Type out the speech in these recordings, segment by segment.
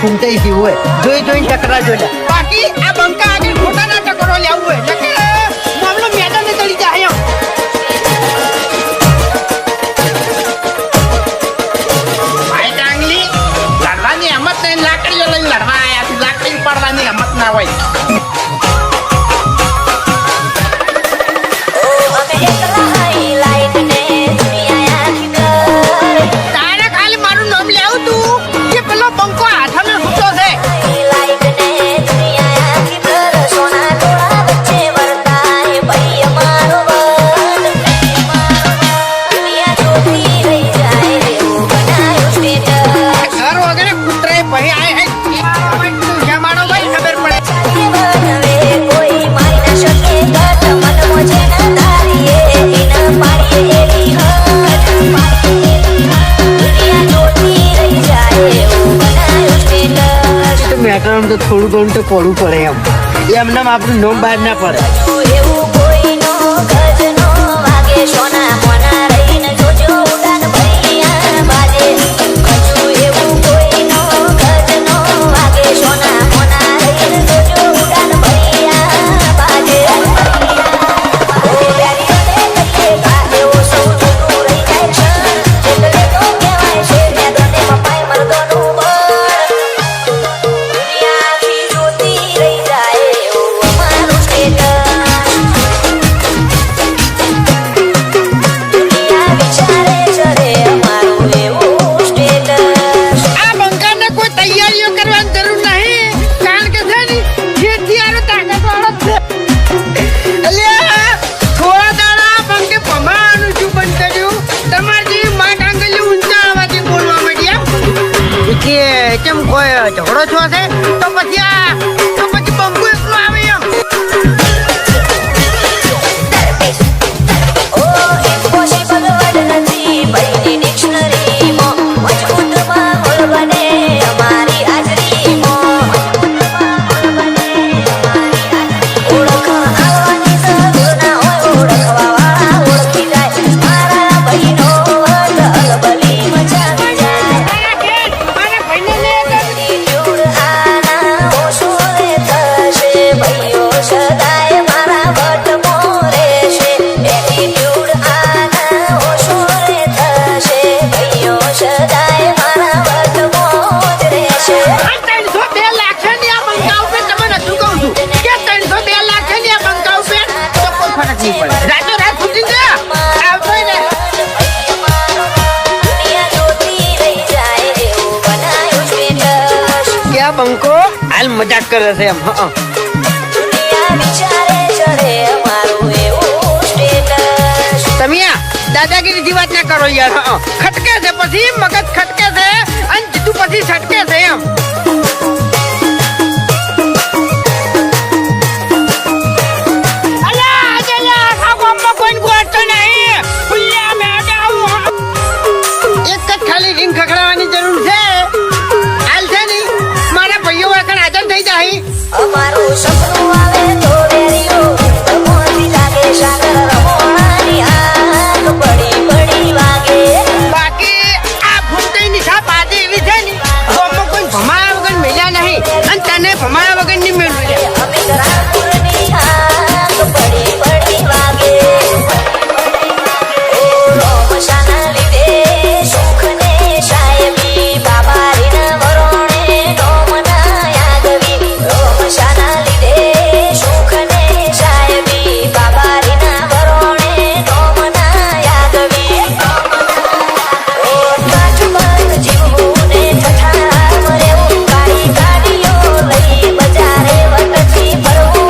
ફૂંટાઈ ગયું હોય જોઈ ટકરા જોડે બાકી આ બંકા આગળ ખોટાના ટકરો લેવું હોય મામલો મેદાને ચડી જાય એમ ભાઈ ડાંગલી લડવાની હિંમત નહીં લાકડીઓ લઈને લડવા આયા તું લાકડી ઉપાડવાની હિંમત ના હોય તારે ખાલી મારું નામ લેવું તું કે પેલો બંકો હાથમાં સૂતો છે ઘર વગેરે કૂતરાએ ભાઈ આય જમાડો ભાઈ ખબર પડે મેટરમાં તો થોડું ઘણું તો પડવું પડે એમને આપણું નોમ બહાર ના પડે કેમ કોઈ ઝઘડો છો છે તો પછી બંકુ એકલો આવે એમ બંકો હાલ મજાક કરે છે એમ તમે દાદાગીરી ની વાત ના કરો યાર ખટકે છે પછી મગજ ખટકે છે અને જીતું પછી છટકે છે એમ એક જ ખાલી રીંગ ખખડાવવાની જરૂર છે અમારું સપનું આવે તો વેરીઓ મોતી લાગે સાગર રમોણાની આગ પડી વાગે બાકી આ ફૂંટાઈની છાપ આજે એવી છે ને તો કોઈ ભમાયા વગર મેલ્યા નહીં અને તને ભમાયા વગર નહીં મેળવ્યું અમે રામપુરની આગ પડી વાગે રોમશાના લીધે સુખને સાહેબી બાબારીના વરોણે નોમના યાદવી રોમશાના લીધે સુખને સાહેબી બાબારીના વરોણે નોમના યાદવી કાચુબંધ જીવને ઠઠા મરેવું કાળી ગાડીઓ લઈ બજારે વટથી ફરવું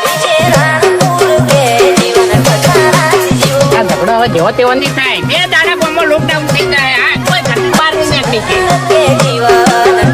બીજે રાણપુર કે જીવન ઠઠારા જીવ આ ઝઘડો હવે જેવો તેવો નહીં થાય બે દાડા બોમ્બો લોકડાઉન થઈ જાય આ કોઈ ઘરની બહાર નહીં નીકળી કે જીવન